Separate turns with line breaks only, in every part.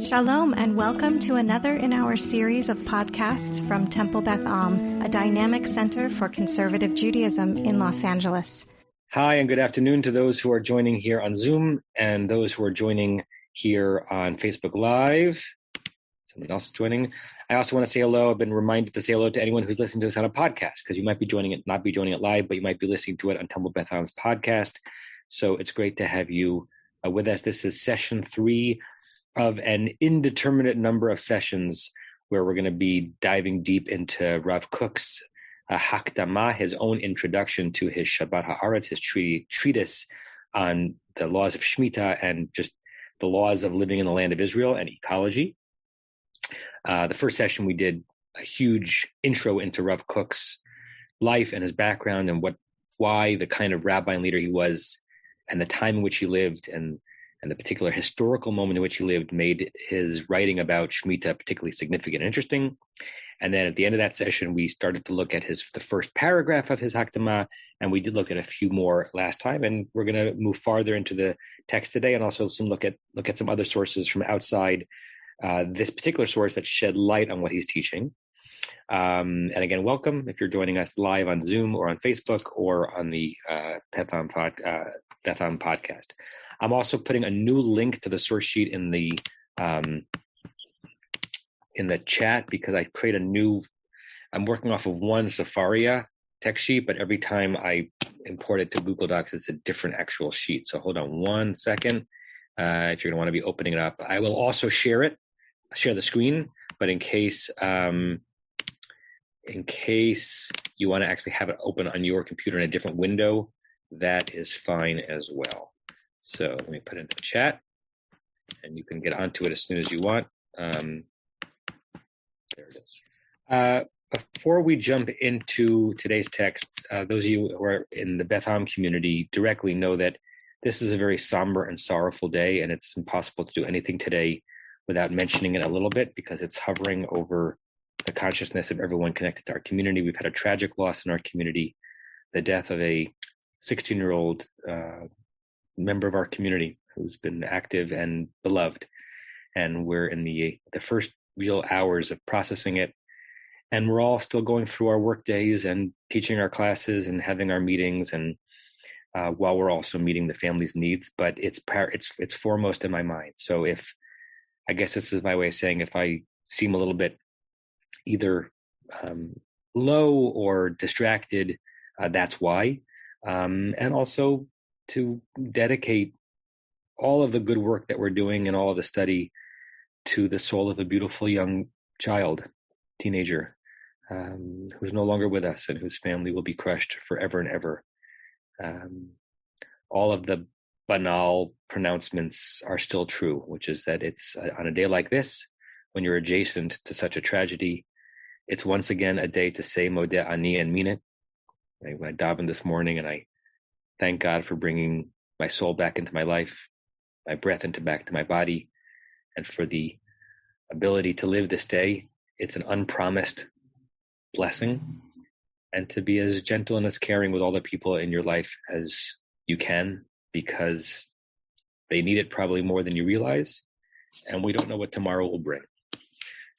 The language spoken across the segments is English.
Shalom and welcome to another in our series of podcasts from Temple Beth Am, a dynamic center for conservative Judaism in Los Angeles.
Hi and good afternoon to those who are joining here on Zoom and those who are joining here on Facebook Live. Someone else is joining. I also want to say hello. I've been reminded to say hello to anyone who's listening to this on a podcast, because you might be joining it, not be joining it live, but you might be listening to it on Temple Beth Am's podcast. So it's great to have you with us. This is session 3 of an indeterminate number of sessions where we're going to be diving deep into Rav Kook's Hakdama, his own introduction to his Shabbat Ha'aretz, his treatise on the laws of Shemitah and just the laws of living in the land of Israel and ecology. The first session we did a huge intro into Rav Kook's life and his background and why the kind of rabbi and leader he was and the time in which he lived and the particular historical moment in which he lived made his writing about Shemitah particularly significant and interesting. And then at the end of that session, we started to look at the first paragraph of his Hakdama, and we did look at a few more last time, and we're going to move farther into the text today and also look at some other sources from outside this particular source that shed light on what he's teaching. And again, welcome if you're joining us live on Zoom or on Facebook or on the Beth Am podcast. I'm also putting a new link to the source sheet in the chat because I create I'm working off of one Safaria text sheet, but every time I import it to Google Docs, it's a different actual sheet. So hold on one second. If you're going to want to be opening it up, I will also share the screen, but in case you want to actually have it open on your computer in a different window, that is fine as well. So let me put it in the chat, and you can get onto it as soon as you want. There it is. Before we jump into today's text, those of you who are in the Beth Am community directly know that this is a very somber and sorrowful day, and it's impossible to do anything today without mentioning it a little bit because it's hovering over the consciousness of everyone connected to our community. We've had a tragic loss in our community, the death of a 16-year-old member of our community who's been active and beloved. And we're in the first real hours of processing it. And we're all still going through our work days and teaching our classes and having our meetings, and while we're also meeting the family's needs, but it's foremost in my mind. So I guess this is my way of saying if I seem a little bit either low or distracted, that's why. And also to dedicate all of the good work that we're doing and all of the study to the soul of a beautiful young teenager, who's no longer with us and whose family will be crushed forever and ever. All of the banal pronouncements are still true, which is that it's on a day like this, when you're adjacent to such a tragedy, it's once again a day to say Modeh Ani and mean it. I davened this morning and I thank God for bringing my soul back into my life, my breath back to my body, and for the ability to live this day. It's an unpromised blessing, and to be as gentle and as caring with all the people in your life as you can, because they need it probably more than you realize, and we don't know what tomorrow will bring.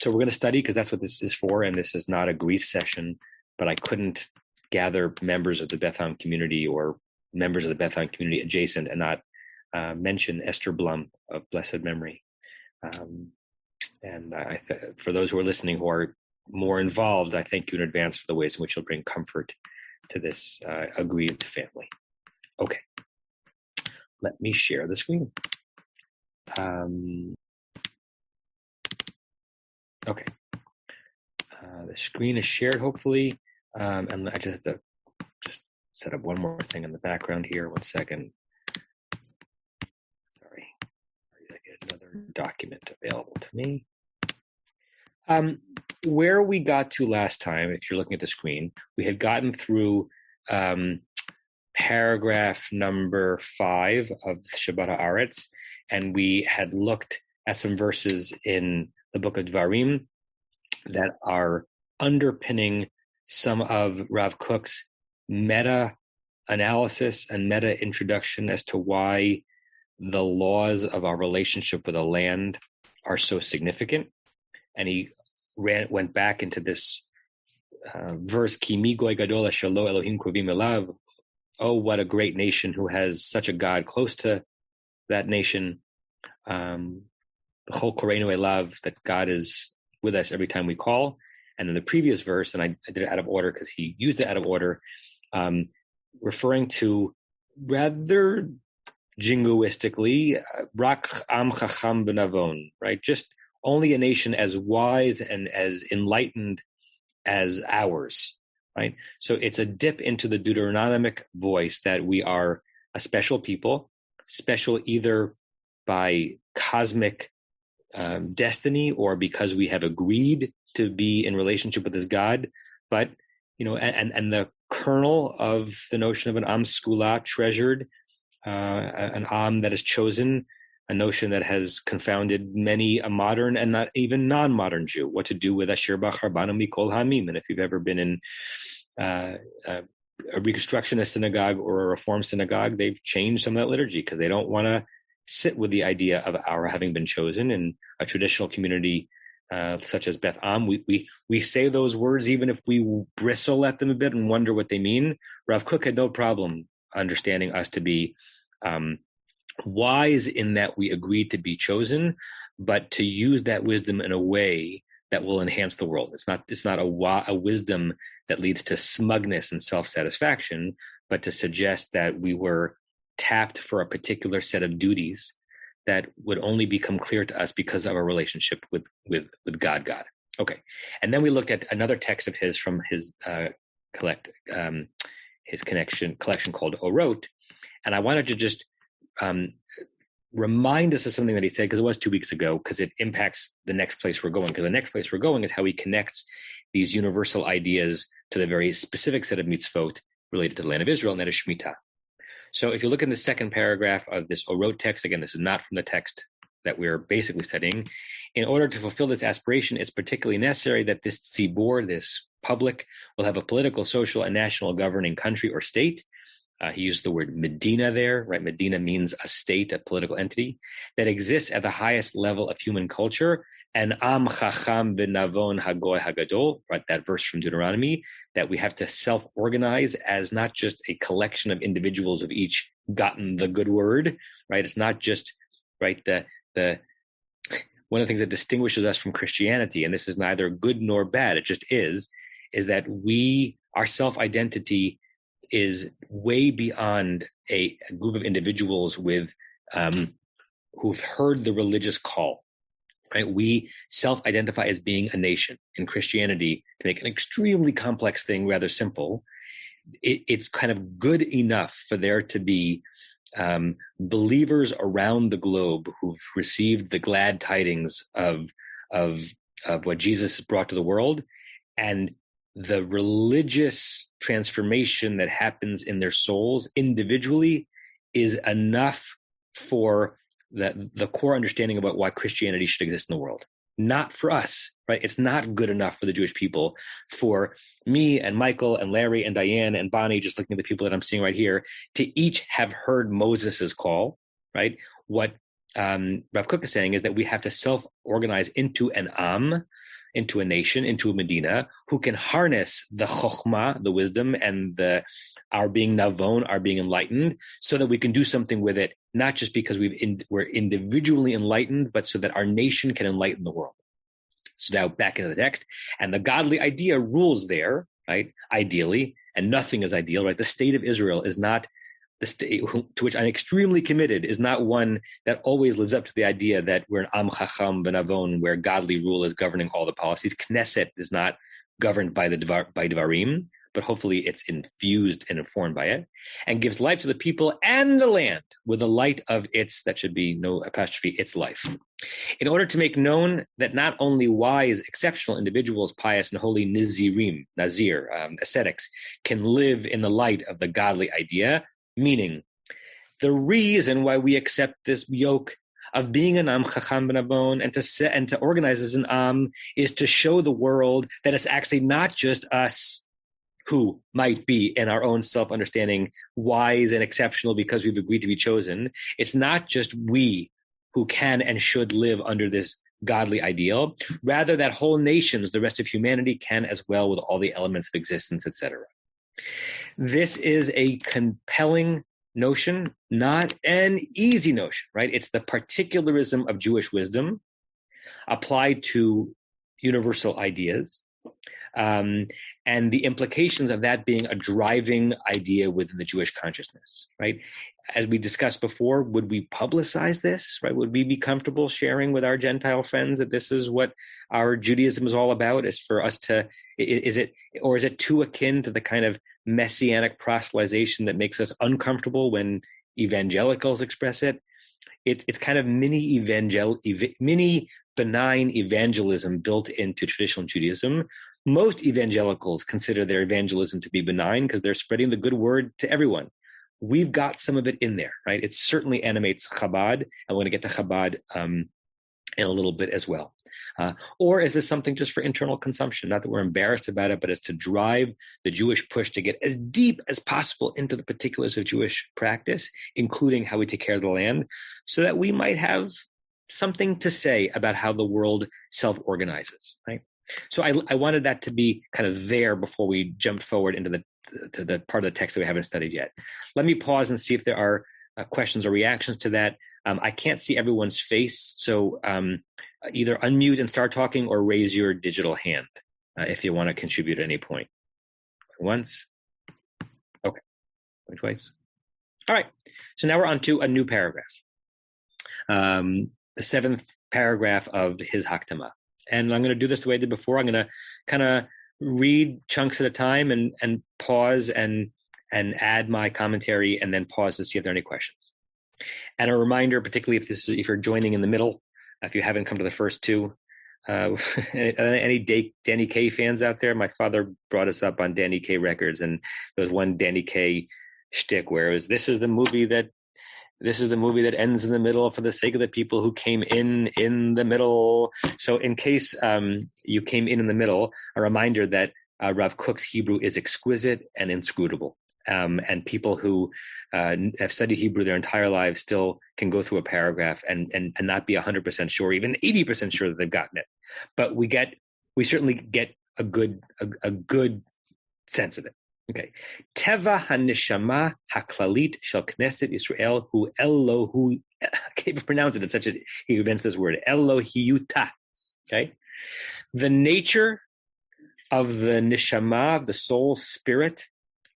So we're going to study because that's what this is for, and this is not a grief session, but I couldn't gather members of the Beth Am community or members of the Beth Am community adjacent and not mention Esther Blum of blessed memory. And for those who are listening who are more involved, I thank you in advance for the ways in which you'll bring comfort to this aggrieved family. Okay, let me share the screen. Okay, the screen is shared, hopefully, and I just have to set up one more thing in the background here. 1 second. Sorry, I get another document available to me. Where we got to last time, if you're looking at the screen, we had gotten through paragraph number 5 of Shabbat Ha'aretz, and we had looked at some verses in the book of Dvarim that are underpinning some of Rav Kook's meta-analysis and meta-introduction as to why the laws of our relationship with the land are so significant. And he went back into this verse, Ki mi goy gadol shelo Elohim krovim elav. Oh, what a great nation who has such a God close to that nation. B'chol koreinu elav, that God is with us every time we call. And in the previous verse, and I did it out of order because he used it out of order, referring to rather jingoistically, rak am chacham benavon, right? Just only a nation as wise and as enlightened as ours, right? So it's a dip into the Deuteronomic voice that we are a special people, special either by cosmic destiny or because we have agreed to be in relationship with this God. But, and the kernel of the notion of an am skula, treasured, an am that is chosen, a notion that has confounded many a modern and not even non-modern Jew, what to do with Asher B'Charbanim Mikol Hamim. And if you've ever been in a Reconstructionist synagogue or a Reform synagogue, they've changed some of that liturgy because they don't want to sit with the idea of our having been chosen. In a traditional community such as Beth Am, we say those words even if we bristle at them a bit and wonder what they mean. Rav Kook had no problem understanding us to be wise in that we agreed to be chosen, but to use that wisdom in a way that will enhance the world. It's not a wisdom that leads to smugness and self-satisfaction, but to suggest that we were tapped for a particular set of duties that would only become clear to us because of our relationship with God. Okay, and then we looked at another text of his from his collection called Orot, and I wanted to just remind us of something that he said, because it was 2 weeks ago, because it impacts the next place we're going. Because the next place we're going is how he connects these universal ideas to the very specific set of mitzvot related to the land of Israel, and that is Shemitah. So if you look in the second paragraph of this Orot text, again, this is not from the text that we're basically studying. In order to fulfill this aspiration, it's particularly necessary that this tzibor, this public, will have a political, social, and national governing country or state. He used the word Medina there, right? Medina means a state, a political entity that exists at the highest level of human culture. And Am Chacham B'Navon Hagoy Hagadol, right? That verse from Deuteronomy, that we have to self-organize as not just a collection of individuals who've each gotten the good word, right? It's not just, right, the one of the things that distinguishes us from Christianity, and this is neither good nor bad, it just is that our self-identity is way beyond a group of individuals with who've heard the religious call, right? We self-identify as being a nation. In Christianity, to make an extremely complex thing rather simple, it's kind of good enough for there to be believers around the globe who've received the glad tidings of what Jesus has brought to the world, and the religious transformation that happens in their souls individually is enough for the core understanding about why Christianity should exist in the world. Not for us, right? It's not good enough for the Jewish people, for me and Michael and Larry and Diane and Bonnie, just looking at the people that I'm seeing right here, to each have heard Moses's call, right? What Rav Kook is saying is that we have to self-organize into an Am, into a nation, into a Medina, who can harness the chokhmah, the wisdom, and our being navon, our being enlightened, so that we can do something with it, not just because we're individually enlightened, but so that our nation can enlighten the world. So now back into the text, and the godly idea rules there, right? Ideally, and nothing is ideal, right? The state of Israel is not the state to which I'm extremely committed, is not one that always lives up to the idea that we're an Am Chacham B'Navon, where godly rule is governing all the policies. Knesset is not governed by by Devarim, but hopefully it's infused and informed by it, and gives life to the people and the land with the light of its, that should be no apostrophe, its life. In order to make known that not only wise, exceptional individuals, pious and holy Nazir, ascetics, can live in the light of the godly idea, meaning the reason why we accept this yoke of being an Am Chacham B'Navon and to organize as an Am is to show the world that it's actually not just us who might be in our own self-understanding wise and exceptional because we've agreed to be chosen. It's not just we who can and should live under this godly ideal, rather that whole nations, the rest of humanity, can as well with all the elements of existence, etc. This is a compelling notion, not an easy notion, right? It's the particularism of Jewish wisdom applied to universal ideas, and the implications of that being a driving idea within the Jewish consciousness, right? As we discussed before, would we publicize this, right? Would we be comfortable sharing with our Gentile friends that this is what our Judaism is all about? Is for us to, is it too akin to the kind of messianic proselytization that makes us uncomfortable when evangelicals express it? It's kind of mini benign evangelism built into traditional Judaism. Most evangelicals consider their evangelism to be benign because they're spreading the good word to everyone. We've got some of it in there, right? It certainly animates Chabad. I want to get to Chabad in a little bit as well. Or is this something just for internal consumption? Not that we're embarrassed about it, but it's to drive the Jewish push to get as deep as possible into the particulars of Jewish practice, including how we take care of the land, so that we might have something to say about how the world self-organizes, right? So I wanted that to be kind of there before we jump forward into the part of the text that we haven't studied yet. Let me pause and see if there are questions or reactions to that. I can't see everyone's face, so either unmute and start talking or raise your digital hand if you want to contribute at any point. Once. Okay. Twice. All right. So now we're on to a new paragraph. The 7th paragraph of his Hakdama. And I'm going to do this the way I did before. I'm going to kind of read chunks at a time and pause and add my commentary and then pause to see if there are any questions. And a reminder, particularly if you're joining in the middle, if you haven't come to the first two, any Danny Kaye fans out there? My father brought us up on Danny Kaye records, and there was one Danny Kaye shtick where it was, this is the movie that ends in the middle for the sake of the people who came in the middle. So in case you came in the middle, a reminder that Rav Kook's Hebrew is exquisite and inscrutable. And people who have studied Hebrew their entire lives still can go through a paragraph and not be 100% sure, even 80% sure that they've gotten it. But we certainly get a good sense of it. Okay. Teva haneshama haklalit shel Knesset Yisrael hu Elohu. I can't even pronounce it. It's such he invents this word. Elohiyuta. Okay. The nature of the neshama, of the soul spirit,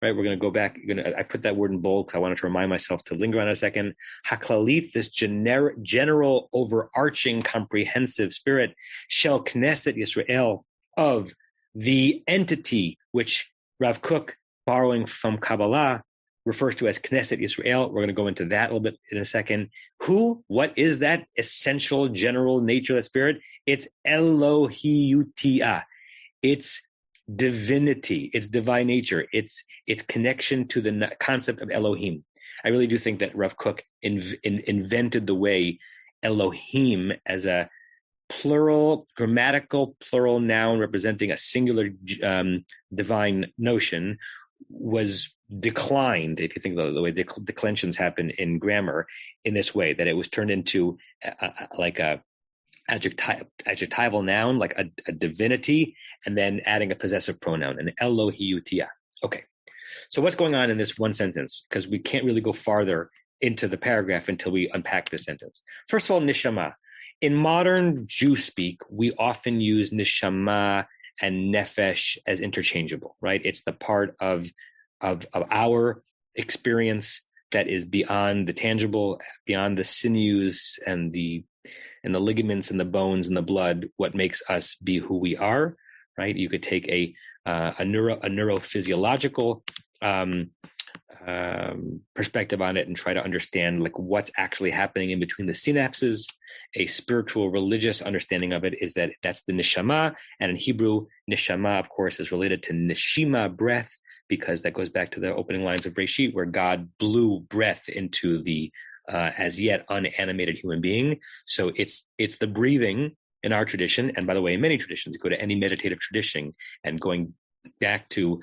right? We're going to go back. I put that word in bold because I wanted to remind myself to linger on a second. Haklalit, this general, overarching, comprehensive spirit, shel Knesset Yisrael, of the entity which Rav Kook, borrowing from Kabbalah, refers to as Knesset Yisrael. We're going to go into that a little bit in a second. What is that essential general nature of the spirit? It's Elohiyutia. It's divinity. It's divine nature. It's connection to the concept of Elohim. I really do think that Rav Kook invented the way Elohim as a grammatical plural noun representing a singular divine notion was declined, if you think the way declensions happen in grammar, in this way, that it was turned into like a adjectival noun, like a divinity, and then adding a possessive pronoun, an Elohiyutia. Okay, so what's going on in this one sentence? Because we can't really go farther into the paragraph until we unpack this sentence. First of all, neshama. In modern Jew speak, we often use neshama and nefesh as interchangeable, right? It's the part of our experience that is beyond the tangible, beyond the sinews and the ligaments and the bones and the blood, what makes us be who we are, right? You could take a neurophysiological perspective on it and try to understand like what's actually happening in between the synapses. A spiritual, religious understanding of it is that that's the neshama, and in Hebrew, neshama, of course, is related to neshima, breath, because that goes back to the opening lines of Breshit, where God blew breath into the as yet unanimated human being. So it's the breathing in our tradition, and by the way, in many traditions, you go to any meditative tradition, and going back to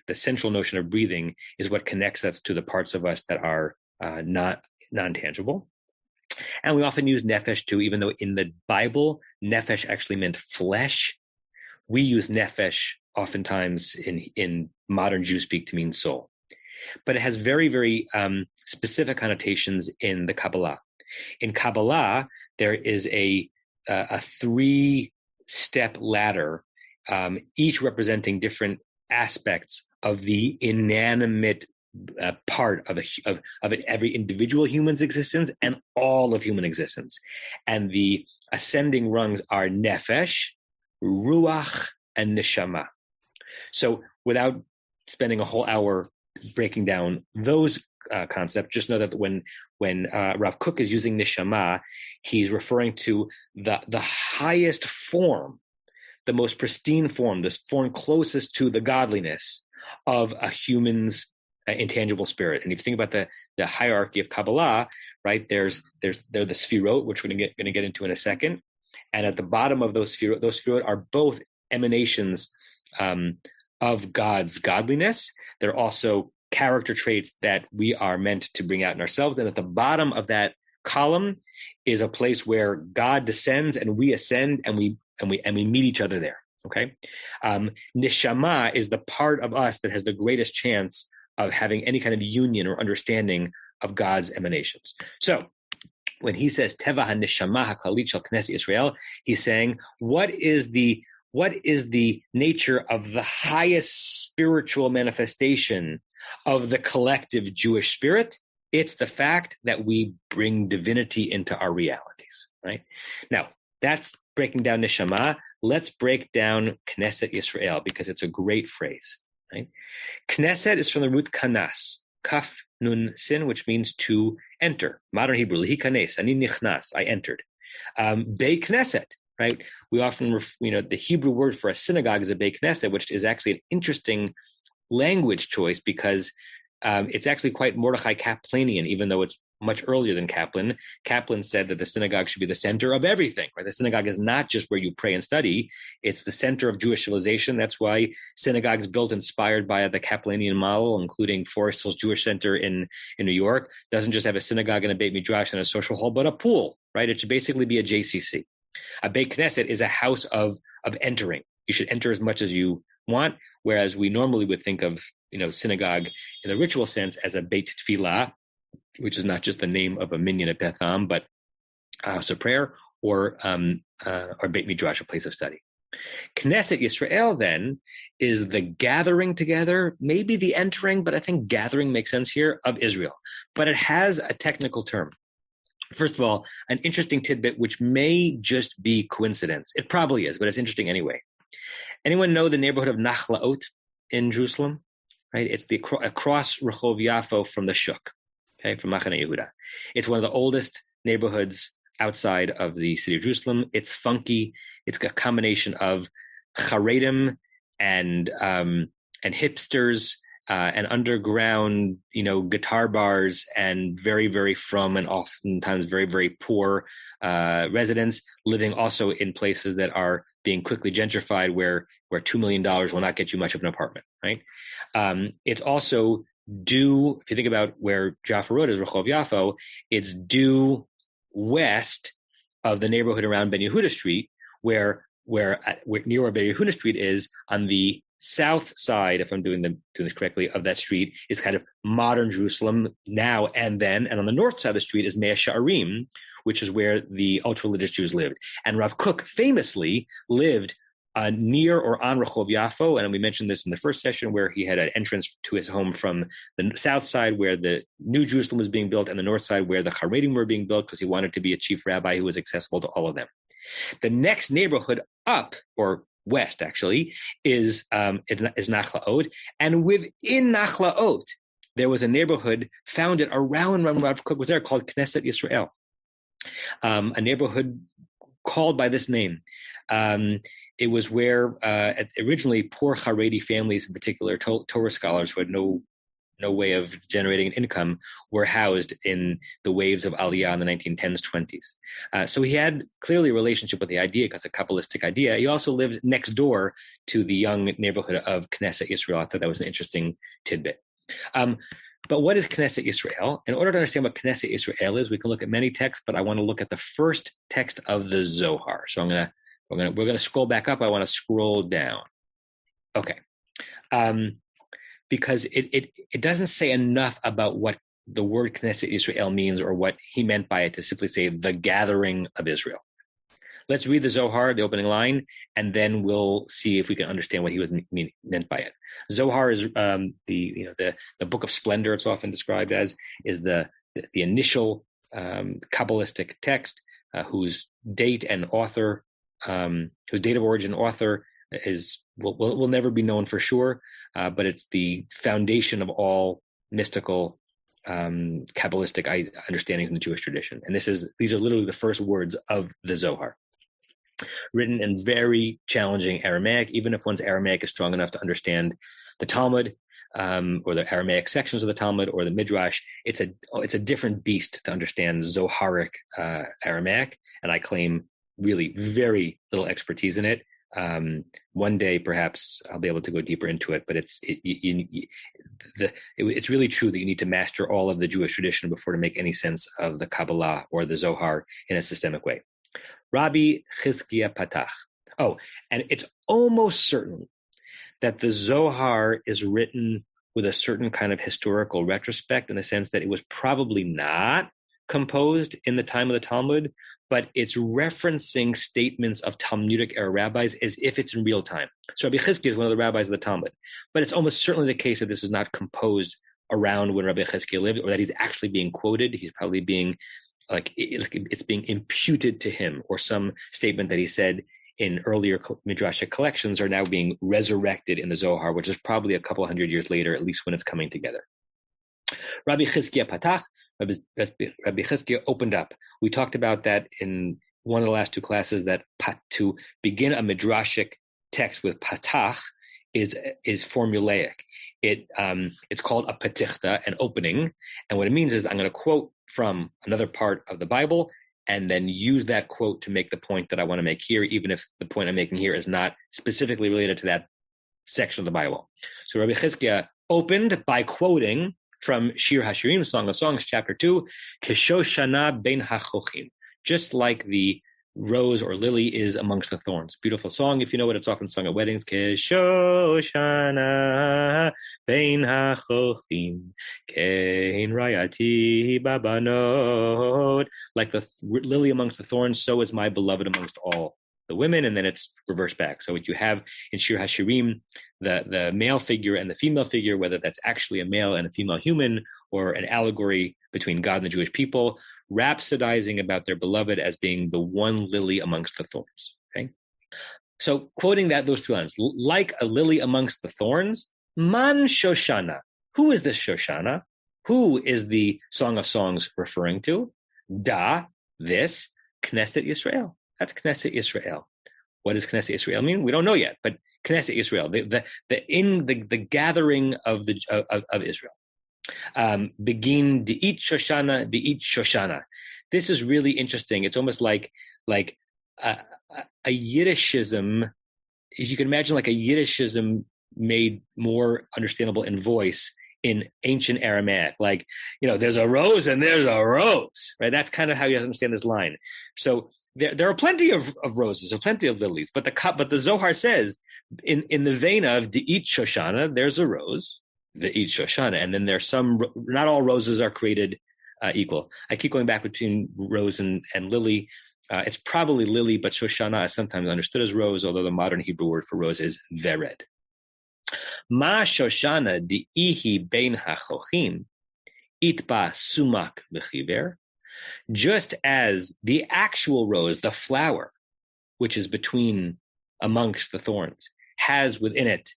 the central notion of breathing is what connects us to the parts of us that are not non-tangible. And we often use nefesh too, even though in the Bible, nefesh actually meant flesh. We use nefesh oftentimes in modern Jew speak to mean soul. But it has very, very specific connotations in the Kabbalah. In Kabbalah, there is a 3-step ladder, each representing different aspects of the inanimate part of every individual human's existence and all of human existence. And the ascending rungs are nefesh, ruach, and neshama. So without spending a whole hour breaking down those concepts, just know that when Rav Kook is using neshama, he's referring to the highest form, the most pristine form, this form closest to the godliness of a human's intangible spirit. And if you think about the hierarchy of Kabbalah, right, there's the sfirot, which we're going to get into in a second, and at the bottom of those sfirot are both emanations of God's godliness. They're also character traits that we are meant to bring out in ourselves. And at the bottom of that column is a place where God descends and we ascend, and we meet each other there. Okay, neshama is the part of us that has the greatest chance of having any kind of union or understanding of God's emanations. So when he says teva haneshama haklalit shel Knesset Yisrael, he's saying what is the nature of the highest spiritual manifestation of the collective Jewish spirit? It's the fact that we bring divinity into our realities, right? Now, that's breaking down neshama. Let's break down Knesset Yisrael, because it's a great phrase, right? Knesset is from the root kanas, kaf nun sin, which means to enter. Modern Hebrew, lihi kanes, ani nichnas, I entered. Beit Knesset, right? We often, the Hebrew word for a synagogue is a Beit Knesset, which is actually an interesting language choice, because it's actually quite Mordechai Kaplanian, even though it's much earlier than Kaplan. Kaplan said that the synagogue should be the center of everything, right? The synagogue is not just where you pray and study. It's the center of Jewish civilization. That's why synagogues built inspired by the Kaplanian model, including Forest Hills Jewish Center in New York, doesn't just have a synagogue and a Beit Midrash and a social hall, but a pool, right? It should basically be a JCC. A Beit Knesset is a house of entering. You should enter as much as you want, whereas we normally would think of synagogue in the ritual sense as a Beit Tfilah, which is not just the name of a minyan at Beth Am, but a house of prayer, or Beit Midrash, a place of study. Knesset Yisrael then is the gathering together, maybe the entering, but I think gathering makes sense here, of Israel. But it has a technical term. First of all, an interesting tidbit, which may just be coincidence. It probably is, but it's interesting anyway. Anyone know the neighborhood of Nachlaot in Jerusalem? Right, it's across Rehov Yafo from the Shuk, okay, from Machane Yehuda. It's one of the oldest neighborhoods outside of the city of Jerusalem. It's funky. It's a combination of Haredim and hipsters and underground, guitar bars, and very, very frum and oftentimes very, very poor residents living also in places that are being quickly gentrified, where $2 million will not get you much of an apartment, right? It's also due, if you think about where Jaffa Road is, Rehov Yafo, it's due west of the neighborhood around Ben Yehuda Street, where near where Ben Yehuda Street is, on the south side, if I'm doing this correctly, of that street is kind of modern Jerusalem now and then, and on the north side of the street is Mea Sha'arim, which is where the ultra-religious Jews lived. And Rav Kook famously lived near or on Rehov Yafo, and we mentioned this in the first session, where he had an entrance to his home from the south side where the New Jerusalem was being built, and the north side where the Haredim were being built, because he wanted to be a chief rabbi who was accessible to all of them. The next neighborhood up, or west actually, is Nachlaot, and within Nachlaot there was a neighborhood founded around when Rav Kook was there called Knesset Yisrael, a neighborhood called by this name. It was where originally poor Haredi families, in particular Torah scholars who had no way of generating an income, were housed in the waves of Aliyah in the 1910s, 20s. So he had clearly a relationship with the idea, because it's a Kabbalistic idea. He also lived next door to the young neighborhood of Knesset Yisrael. I thought that was an interesting tidbit. But what is Knesset Yisrael? In order to understand what Knesset Yisrael is, we can look at many texts, but I want to look at the first text of the Zohar. So we're gonna scroll back up. I want to scroll down. Okay, because it doesn't say enough about what the word Knesset Yisrael means or what he meant by it to simply say the gathering of Israel. Let's read the Zohar, the opening line, and then we'll see if we can understand what he was meant by it. Zohar is the book of splendor. It's often described as is the initial Kabbalistic text whose date of origin, author will never be known for sure, but it's the foundation of all mystical Kabbalistic understandings in the Jewish tradition. And these are literally the first words of the Zohar, written in very challenging Aramaic. Even if one's Aramaic is strong enough to understand the Talmud or the Aramaic sections of the Talmud or the Midrash, it's a different beast to understand Zoharic Aramaic, and I claim really very little expertise in it. One day, perhaps I'll be able to go deeper into it, but it's really true that you need to master all of the Jewish tradition before to make any sense of the Kabbalah or the Zohar in a systemic way. Rabbi Chizkiah Patach. Oh, and it's almost certain that the Zohar is written with a certain kind of historical retrospect in the sense that it was probably not composed in the time of the Talmud, but it's referencing statements of Talmudic era rabbis as if it's in real time. So Rabbi Chizkiah is one of the rabbis of the Talmud, but it's almost certainly the case that this is not composed around when Rabbi Chizkiah lived, or that he's actually being quoted. He's probably being it's being imputed to him, or some statement that he said in earlier Midrashic collections are now being resurrected in the Zohar, which is probably a couple hundred years later, at least when it's coming together. Rabbi Chizkiah Patach, Rabbi Chizkiah opened up. We talked about that in one of the last two classes, that to begin a Midrashic text with Patach is formulaic. It's called a patichta, an opening, and what it means is I'm going to quote from another part of the Bible and then use that quote to make the point that I want to make here, even if the point I'm making here is not specifically related to that section of the Bible. So Rabbi Chizkiah opened by quoting from Shir HaShirim, Song of Songs, chapter 2, Keshoshana ben hachochim, just like the rose or lily is amongst the thorns. Beautiful song, if you know it. It's often sung at weddings. Keshoshana ben hachochim, kein rayati babanot. Like the lily amongst the thorns, so is my beloved amongst all the women. And then it's reversed back. So what you have in Shir HaShirim, the male figure and the female figure, whether that's actually a male and a female human or an allegory between God and the Jewish people, rhapsodizing about their beloved as being the one lily amongst the thorns. Okay, so quoting those two lines, like a lily amongst the thorns, man Shoshana. Who is this Shoshana? Who is the Song of Songs referring to? This Knesset Yisrael. That's Knesset Yisrael. What does Knesset Yisrael mean? We don't know yet, but Knesset Yisrael, the gathering of Israel. Begin De'it Shoshana. This is really interesting. It's almost like a Yiddishism. If you can imagine, like a Yiddishism made more understandable in voice in ancient Aramaic. Like, there's a rose and there's a rose, right? That's kind of how you understand this line. So there are plenty of roses, or plenty of lilies, but the Zohar says in the vein of De'it Shoshana, there's a rose. The each Shoshana, and then there's not all roses are created equal. I keep going back between rose and lily. It's probably lily, but Shoshana is sometimes understood as rose, although the modern Hebrew word for rose is vered. Ma Shoshana di'ihi bein hachochim itba sumak v'chiver. Just as the actual rose, the flower, which is amongst the thorns, has within it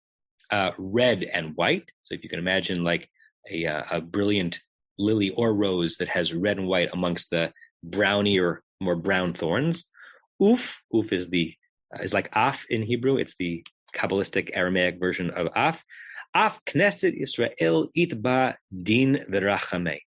red and white. So if you can imagine like a brilliant lily or rose that has red and white amongst the browny or more brown thorns. Uf is like af in Hebrew. It's the Kabbalistic Aramaic version of af. Af Knesset Yisrael itba din v'rachamei.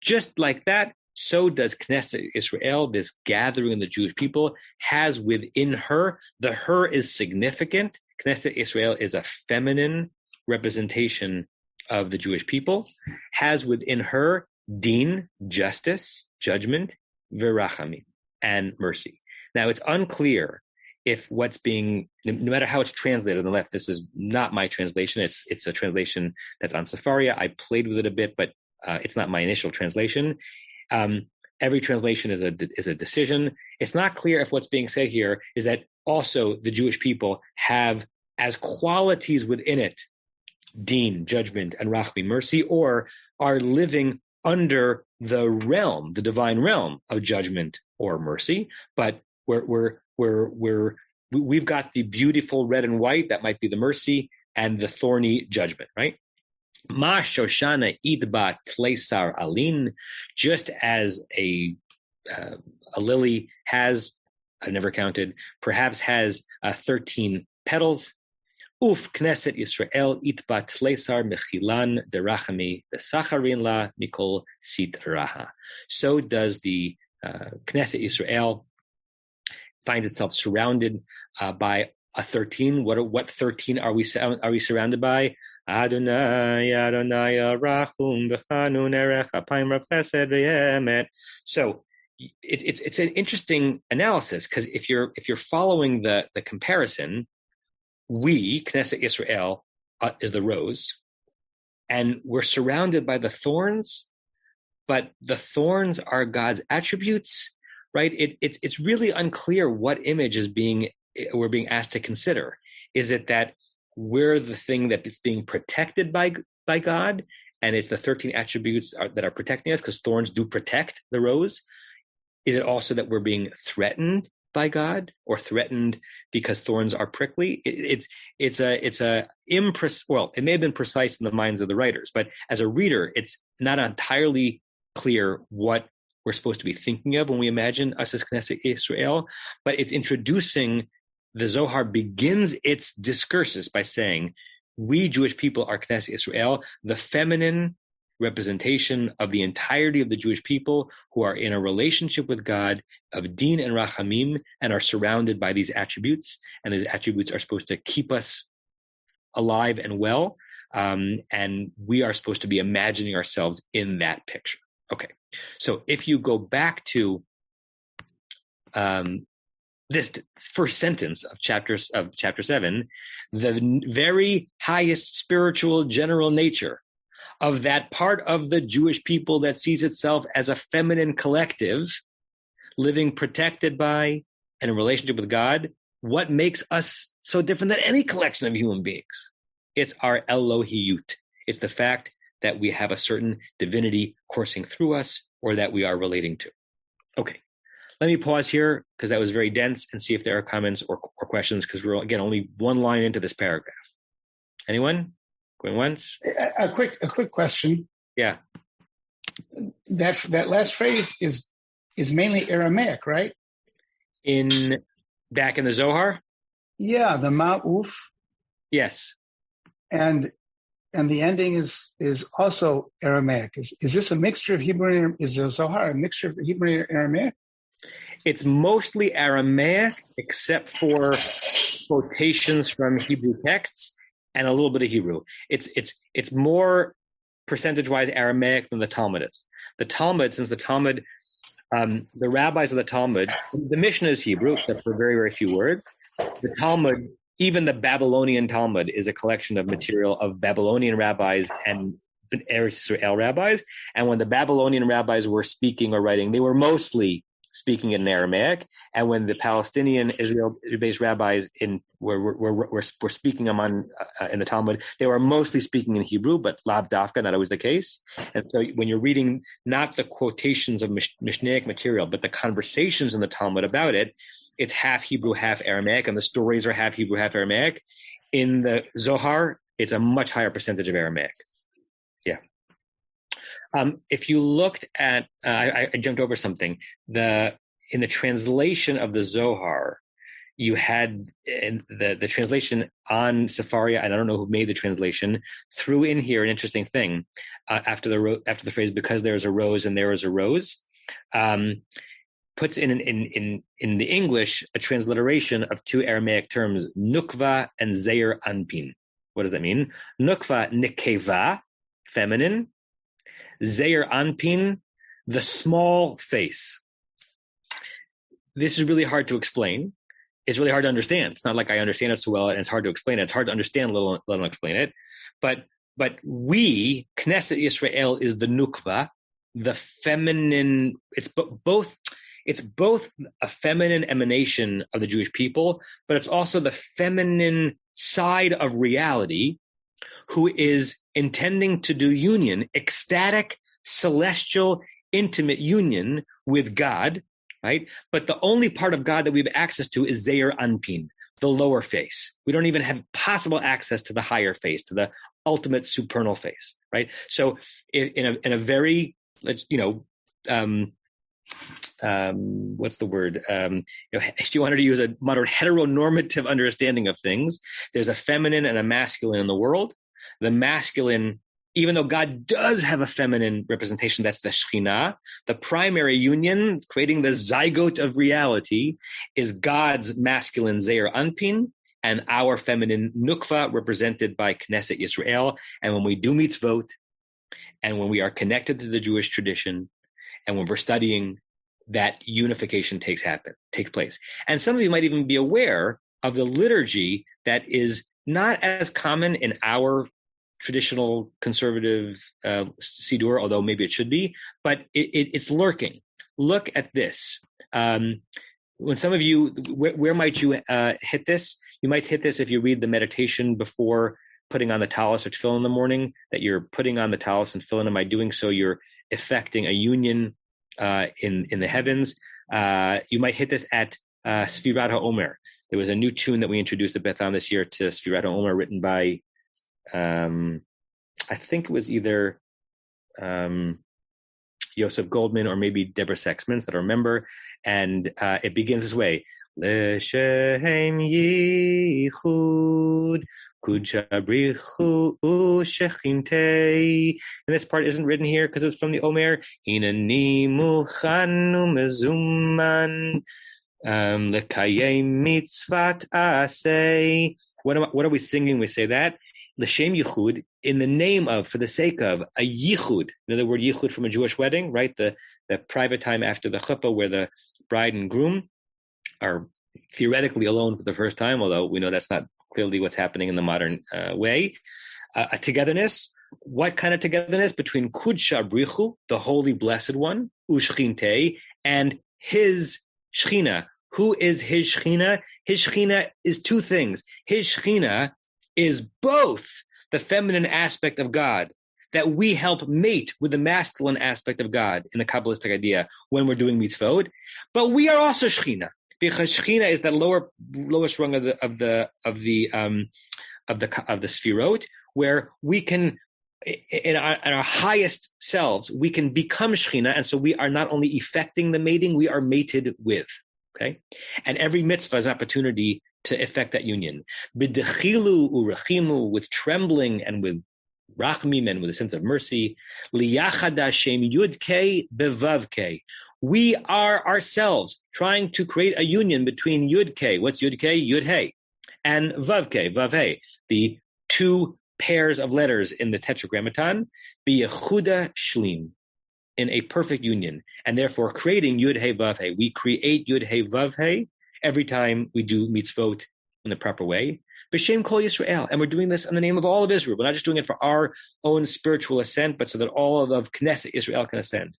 Just like that, so does Knesset Yisrael, this gathering of the Jewish people, has within her, the her is significant. Knesset Israel is a feminine representation of the Jewish people, has within her din, justice, judgment, virachamim, and mercy. Now, it's unclear if what's being, no matter how it's translated on the left, this is not my translation. It's a translation that's on Sefaria. I played with it a bit, but it's not my initial translation. Every translation is a decision. It's not clear if what's being said here is that also the Jewish people have as qualities within it din, judgment, and rachmi, mercy, or are living under the realm, the divine realm of judgment or mercy. But we've got the beautiful red and white, that might be the mercy, and the thorny judgment, right? Ma shoshana idba tleisar alin, just as a lily has, I've never counted, perhaps has 13 petals. Uf Knesset Yisrael itba tleisar mechilan derachami besacharin la mikol sit raha. So does the Knesset Yisrael find itself surrounded by a 13. What 13 are we surrounded by? Adonai, Adonai, Rachum, B'chanun, Erech, Apayim, Rav Chesed, V'yemet. So it's an interesting analysis, because if you're following the comparison, we, Knesset Yisrael, is the rose, and we're surrounded by the thorns, but the thorns are God's attributes, right? It's really unclear what image we're being asked to consider. Is it that we're the thing that is being protected by God, and it's the 13 attributes that are protecting us, because thorns do protect the rose? Is it also that we're being threatened by God, or threatened because thorns are prickly? It may have been precise in the minds of the writers, but as a reader, it's not entirely clear what we're supposed to be thinking of when we imagine us as Knesset Yisrael. But it's introducing, the Zohar begins its discourses by saying, we Jewish people are Knesset Yisrael, the feminine representation of the entirety of the Jewish people who are in a relationship with God of din and rachamim, and are surrounded by these attributes. And these attributes are supposed to keep us alive and well. And we are supposed to be imagining ourselves in that picture. Okay. So if you go back to this first sentence of chapter 7, the very highest spiritual general nature of that part of the Jewish people that sees itself as a feminine collective, living protected by and in relationship with God, what makes us so different than any collection of human beings? It's our Elohiyut. It's the fact that we have a certain divinity coursing through us, or that we are relating to. Okay, let me pause here, because that was very dense, and see if there are comments or questions, because we're, again, only one line into this paragraph. Anyone? Going once?
A quick question.
Yeah.
That last phrase is mainly Aramaic, right?
Back in the Zohar?
Yeah, the ma'uf.
Yes.
And the ending is also Aramaic. Is this a mixture of Hebrew and is the Zohar a mixture of Hebrew and Aramaic?
It's mostly Aramaic, except for quotations from Hebrew texts and a little bit of Hebrew. It's more percentage-wise Aramaic than the Talmud is. The Talmud, since the Talmud, the rabbis of the Talmud, the Mishnah is Hebrew, except for very, very few words. The Talmud, even the Babylonian Talmud, is a collection of material of Babylonian rabbis and Eretz Yisrael rabbis. And when the Babylonian rabbis were speaking or writing, they were mostly speaking in Aramaic. And when the Palestinian Israel-based rabbis were speaking among in the Talmud, they were mostly speaking in Hebrew, but lav dafka, not always the case. And so when you're reading not the quotations of Mishnaic material, but the conversations in the Talmud about it, it's half Hebrew, half Aramaic, and the stories are half Hebrew, half Aramaic. In the Zohar, it's a much higher percentage of Aramaic. Yeah. If you looked at, I jumped over something. In the translation of the Zohar, you had the translation on Sefaria, and I don't know who made the translation, threw in here an interesting thing after the phrase "because there is a rose and there is a rose." Puts in the English a transliteration of two Aramaic terms, nukva and zeir anpin. What does that mean? Nukva, nikeva, feminine, Zeir Anpin, the small face. This is really hard to explain. It's really hard to understand. It's not like I understand it so well, and it's hard to explain it. It's hard to understand, let alone explain it. But we, Knesset Yisrael, is the nukva, the feminine. It's both a feminine emanation of the Jewish people, but it's also the feminine side of reality, who is intending to do union, ecstatic, celestial, intimate union with God, right? But the only part of God that we have access to is Zeir Anpin, the lower face. We don't even have possible access to the higher face, to the ultimate supernal face, right? So in a very, what's the word? If you wanted to use a modern heteronormative understanding of things, there's a feminine and a masculine in the world. The masculine, even though God does have a feminine representation, that's the Shekhinah, the primary union, creating the zygote of reality, is God's masculine Zeir Anpin and our feminine Nukva, represented by Knesset Yisrael. And when we do mitzvot, and when we are connected to the Jewish tradition, and when we're studying, that unification takes place. And some of you might even be aware of the liturgy that is not as common in our traditional conservative Siddur, although maybe it should be, but it's lurking. Look at this. When some of you, where might you hit this? You might hit this if you read the meditation before putting on the talis or tefillin in the morning, that you're putting on the talis and tefillin, and by doing so, you're effecting a union in the heavens. You might hit this at Sfirat HaOmer. There was a new tune that we introduced at Beth Am this year to Sfirat HaOmer, written by, I think it was either Yosef Goldman or maybe Deborah Sexmans, that I remember. And it begins this way: L'shem yichud kudsha brichu shechintei. And this part isn't written here because it's from the Omer. Hinani muchanu mezuman lekayem mitzvat aseh. What are we singing? We say that L'shem yichud, in the name of, for the sake of, a yichud. Another word, yichud, from a Jewish wedding, right? The private time after the chuppah, where the bride and groom are theoretically alone for the first time, although we know that's not clearly what's happening in the modern way. A togetherness. What kind of togetherness? Between Kudsha Brichu, the holy blessed one, Ushchinte, and his Shechina. Who is his Shechina? His Shechina is two things. His Shechina is both the feminine aspect of God, that we help mate with the masculine aspect of God in the Kabbalistic idea when we're doing mitzvot, but we are also Shechina, because Shechina is that lowest rung of the Sfirot, where we can, in our highest selves, we can become Shechina, and so we are not only effecting the mating, we are mated with. Okay, and every mitzvah is an opportunity to effect that union. B'dechilu u'rechimu, with trembling and with rachmim and with a sense of mercy. Liyachad Hashem yudkei bevavkei. We are ourselves trying to create a union between yudkei. What's yudkei? Yud-hey. And vavkei, vav-hey. The two pairs of letters in the Tetragrammaton. B'yechuda shlim. In a perfect union. And therefore creating yud-hey, vav-hey. We create yud-hey, vav-hey every time we do mitzvot in the proper way. B'shem kol Yisrael. And we're doing this in the name of all of Israel. We're not just doing it for our own spiritual ascent, but so that all of Knesset Israel can ascend.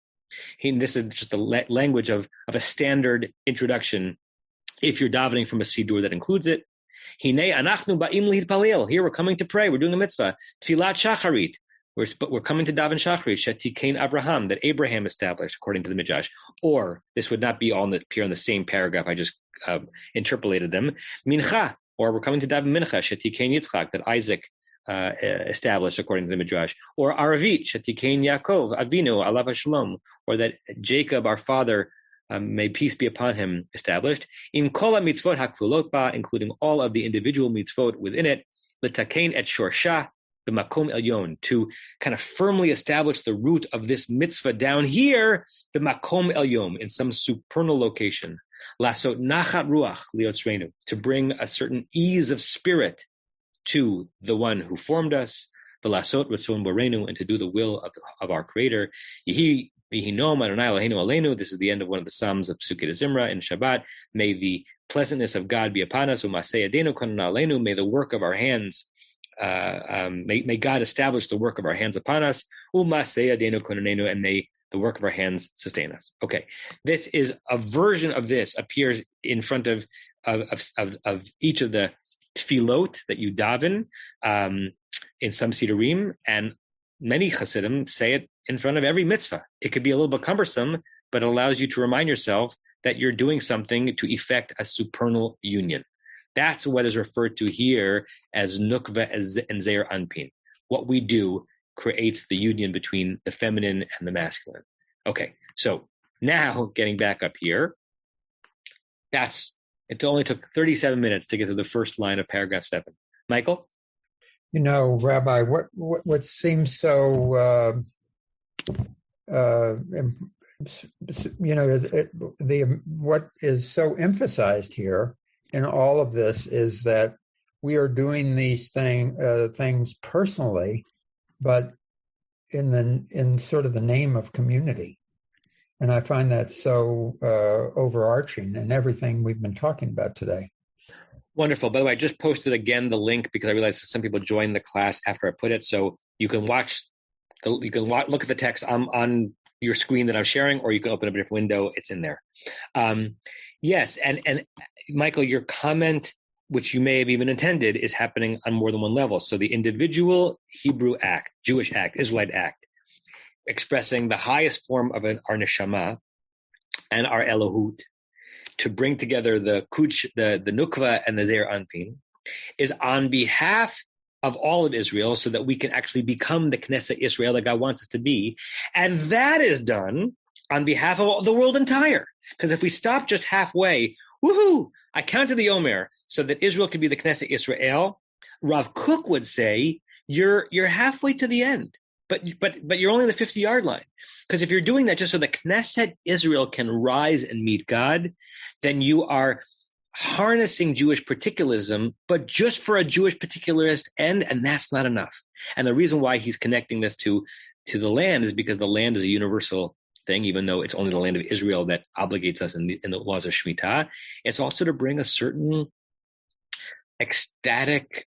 This is just the language of a standard introduction if you're davening from a Siddur that includes it. Hinei anachnu ba'im lihitpalel. Here we're coming to pray. We're doing a mitzvah. Tfilat shacharit. We're coming to daven shacharit. Shetikein Abraham, that Abraham established according to the Midrash. Or this would not be all appear in the same paragraph. I just interpolated them. Mincha. Or we're coming to daven mincha. Shetikein Yitzchak, that Isaac established according to the Midrash. Or Aravit. Shetikein Yaakov Avinu alav hashalom. Or that Jacob, our father, may peace be upon him, established. In kol mitzvot hakfulot ba, including all of the individual mitzvot within it. L'takein et shorsha. The makom elyon, to kind of firmly establish the root of this mitzvah down here, the makom elyon, in some supernal location. Lasot nachat ruach liotzreinu, to bring a certain ease of spirit to the one who formed us. v'lasot ratzon borenu, and to do the will of our Creator. Yehi v'hinom Adonai Eloheinu aleinu. This is the end of one of the Psalms of Psukei Zimra in Shabbat. May the pleasantness of God be upon us. U'masei yadenu konana aleinu. May the work of our hands, may God establish the work of our hands upon us. U'masei yadenu konanenu, and may the work of our hands sustain us. Okay, this is a version of this appears in front of each of the tefillot that you daven in some sidurim, and many Hasidim say it in front of every mitzvah. It could be a little bit cumbersome, but it allows you to remind yourself that you're doing something to effect a supernal union. That's what is referred to here as nukva and zeir anpin. What we do creates the union between the feminine and the masculine. Okay, so now getting back up here, it only took 37 minutes to get to the first line of paragraph 7. Michael?
Rabbi, what seems so, what is so emphasized here in all of this is that we are doing these things personally, but in sort of the name of community. And I find that so overarching in everything we've been talking about today.
Wonderful. By the way, I just posted again the link because I realized that some people joined the class after I put it. So you can look at the text on your screen that I'm sharing, or you can open up a different window. It's in there. Yes, and Michael, your comment, which you may have even intended, is happening on more than one level. So the individual Hebrew act, Jewish act, Israelite act, expressing the highest form of our neshama and our Elohut, to bring together the nukva and the zeir anpin, is on behalf of all of Israel, so that we can actually become the Knesset Israel that God wants us to be. And that is done on behalf of the world entire. Because if we stop just halfway, woohoo, I counted the Omer, so that Israel could be the Knesset Israel, Rav Kook would say, you're halfway to the end, but you're only on the 50-yard line. Because if you're doing that just so the Knesset Israel can rise and meet God, then you are harnessing Jewish particularism, but just for a Jewish particularist end, and that's not enough. And the reason why he's connecting this to the land is because the land is a universal thing, even though it's only the land of Israel that obligates us in the laws of Shemitah. It's also to bring a certain ecstatic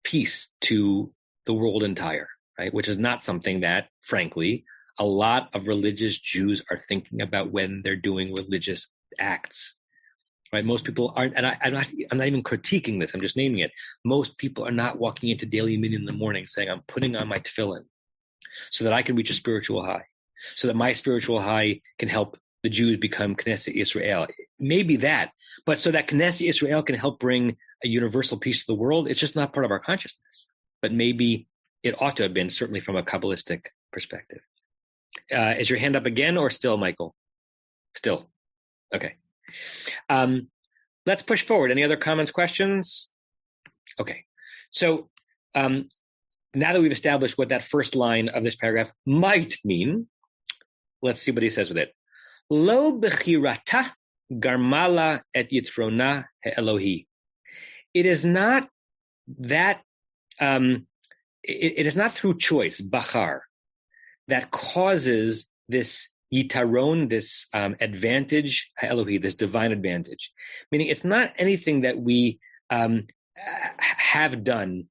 peace to the world entire, right? Which is not something that, frankly, a lot of religious Jews are thinking about when they're doing religious acts, right? Most people aren't, and I'm not even critiquing this, I'm just naming it. Most people are not walking into daily minyan in the morning saying, I'm putting on my tefillin so that I can reach a spiritual high, so that my spiritual high can help the Jews become Knesset Israel. Maybe that, but so that Knesset Israel can help bring a universal peace to the world, it's just not part of our consciousness. But maybe it ought to have been, certainly from a Kabbalistic perspective. Is your hand up again or still, Michael? Still. Okay. Let's push forward. Any other comments, questions? Okay. So now that we've established what that first line of this paragraph might mean, let's see what he says with it. Lo bechirata garmala et yitrona he'elohi. It is not that, it is not through choice, bachar, that causes this yitaron, this advantage, ha'elohi, this divine advantage. Meaning it's not anything that we have done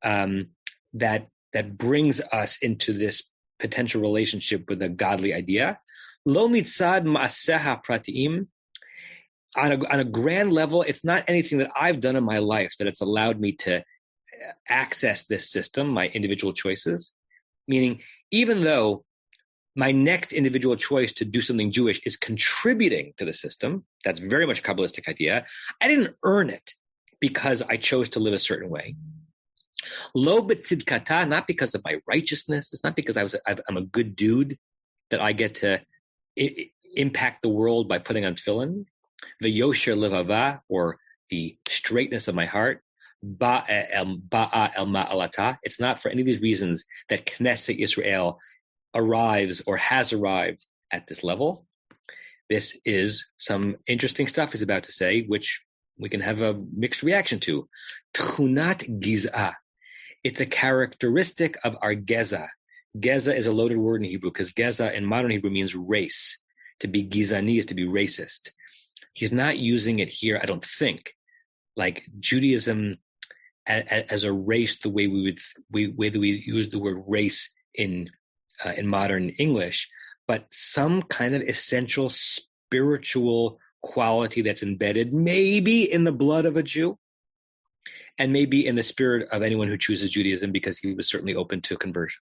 that brings us into this potential relationship with a godly idea. Lo mitzad ma'aseha pratiim. On a grand level, it's not anything that I've done in my life that it's allowed me to access this system, my individual choices. Meaning, even though my next individual choice to do something Jewish is contributing to the system, that's very much a Kabbalistic idea, I didn't earn it because I chose to live a certain way. Lo b'tzidkata, not because of my righteousness. It's not because I'm a good dude that I get to impact the world by putting on tefillin. The yosher levava, or the straightness of my heart. Ba'a el ma'alata. It's not for any of these reasons that Knesset Israel arrives or has arrived at this level. This is some interesting stuff he's about to say, which we can have a mixed reaction to. Tchunat giz'ah. It's a characteristic of our geza. Geza is a loaded word in Hebrew because geza in modern Hebrew means race. To be gizani is to be racist. He's not using it here, I don't think, like Judaism as a race, the way we use the word race in modern English, but some kind of essential spiritual quality that's embedded maybe in the blood of a Jew and maybe in the spirit of anyone who chooses Judaism, because he was certainly open to conversion.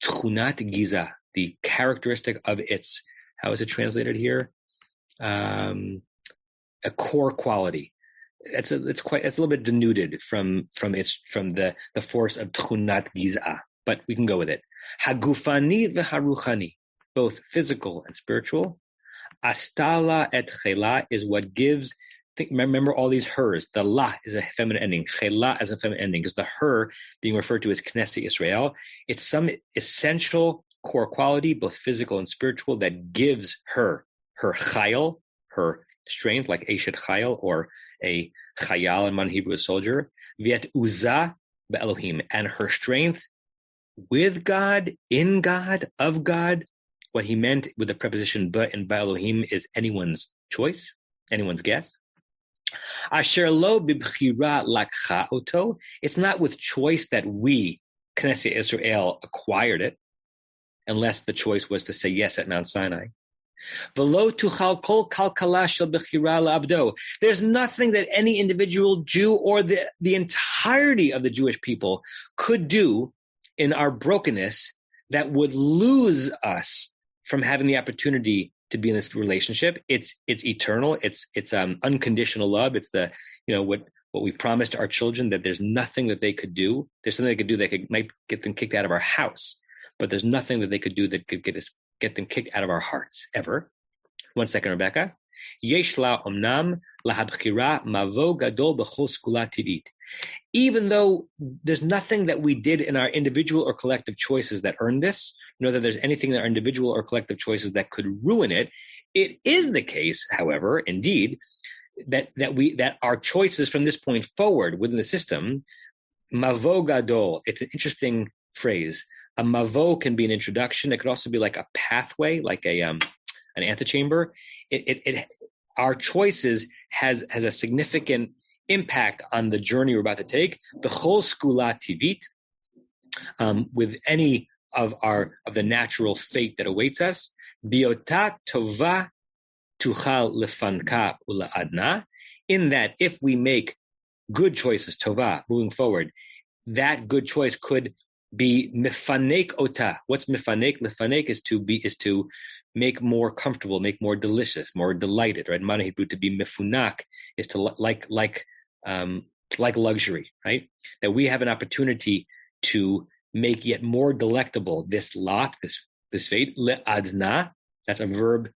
Tchunat giza, the characteristic of its, how is it translated here? A core quality. It's a little bit denuded from the force of tchunat giza, but we can go with it. Hagufani v'haruchani, both physical and spiritual. Astala et chela is what gives. Remember all these hers. The la is a feminine ending. Chela is a feminine ending, because the her being referred to as Knesset Israel. It's some essential core quality, both physical and spiritual, that gives her chayil, her strength, like Eshet Chayil, or a chayal in modern Hebrew, a soldier. Viet uza be'elohim, and her strength with God, in God, of God. What he meant with the preposition ba and be'elohim is anyone's choice, anyone's guess. Asher lo bibchira lakcha oto. It's not with choice that we, Knesset Israel, acquired it, unless the choice was to say yes at Mount Sinai. V'lo tuchal kol kalkala shel bechira la'abdo. There's nothing that any individual Jew or the entirety of the Jewish people could do in our brokenness that would lose us from having the opportunity to be in this relationship. It's eternal. It's unconditional love. It's the, what we promised our children, that there's nothing that they could do. There's something they could do that might get them kicked out of our house, but there's nothing that they could do that could get them kicked out of our hearts ever. 1 second, Rebecca. Yesh la omnam lahabchira mavo gadol b'chol skula tivit. Even though there's nothing that we did in our individual or collective choices that earned this, nor that there's anything in our individual or collective choices that could ruin it, it is the case, however, indeed, that our choices from this point forward within the system, mavo gadol, it's an interesting phrase. A mavo can be an introduction. It could also be like a pathway, like an antechamber. Our choices has a significant impact on the journey we're about to take. B'chol skula tivit, with any of the natural fate that awaits us. Biota tova tuchal lefanka ula'adna. In that, if we make good choices, tova, moving forward, that good choice could be mifanek ota. What's mifanek? Mifanek is to make more comfortable, make more delicious, more delighted, right? In Hebrew, to be mifunak is to like luxury, right? That we have an opportunity to make yet more delectable this lot, this fate. Le'adna, that's a verb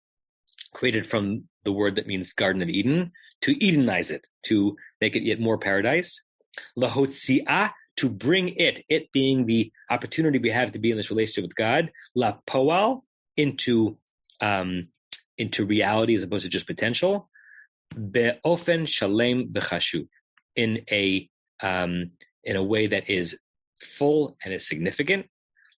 created from the word that means Garden of Eden, to Edenize it, to make it yet more paradise. Lahotzi'ah, to bring it being the opportunity we have to be in this relationship with God, la poal, into reality as opposed to just potential, be'ofen shalem b'chashuv, in a way that is full and is significant.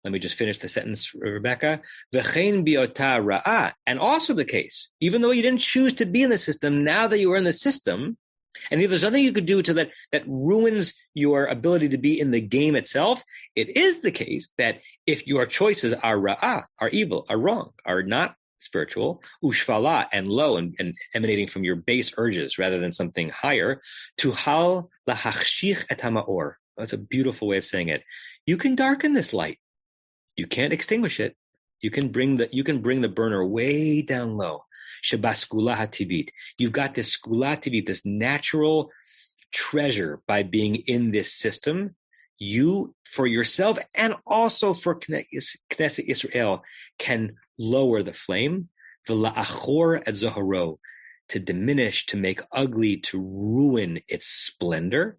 Let me just finish the sentence, Rebecca. V'chein biota ra'ah, and also the case, even though you didn't choose to be in the system, now that you are in the system, and if there's nothing you could do to that ruins your ability to be in the game itself, it is the case that if your choices are ra'ah, are evil, are wrong, are not spiritual, ushvala, and low, and emanating from your base urges rather than something higher, tuhal lahachshich et hamaor. That's a beautiful way of saying it. You can darken this light. You can't extinguish it. You can bring the burner way down low. Shabbat skula hativit. You've got this skula tivit, this natural treasure by being in this system. You, for yourself and also for Knesset Israel, can lower the flame. V'la'achor et zoharo, to diminish, to make ugly, to ruin its splendor.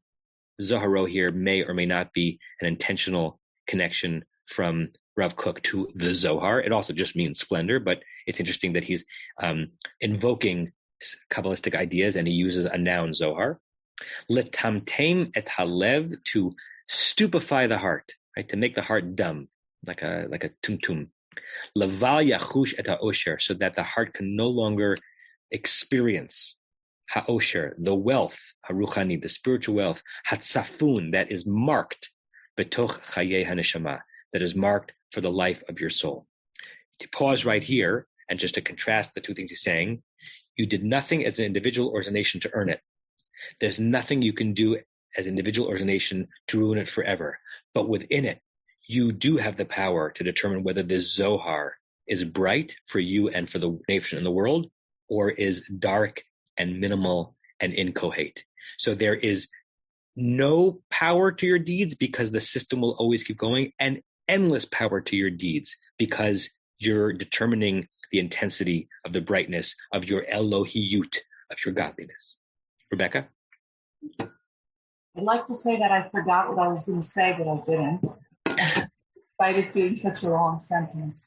Zoharo here may or may not be an intentional connection from Rav Kook to the Zohar. It also just means splendor, but it's interesting that he's invoking Kabbalistic ideas and he uses a noun Zohar. Letamtem et halev, to stupefy the heart, right? To make the heart dumb, like a tumtum. Laval yachush et ha'osher, so that the heart can no longer experience ha'osher, the wealth, haruchani, the spiritual wealth, hatzafun, that is marked, betoch chayei haneshama, that is marked for the life of your soul. To pause right here, and just to contrast the two things he's saying, you did nothing as an individual or as a nation to earn it. There's nothing you can do as an individual or as a nation to ruin it forever. But within it, you do have the power to determine whether this Zohar is bright for you and for the nation and the world, or is dark and minimal and incoherent. So there is no power to your deeds because the system will always keep going, and endless power to your deeds because you're determining the intensity of the brightness of your Elohiyut, of your godliness. Rebecca?
I'd like to say that I forgot what I was going to say, but I didn't, despite it being such a long sentence.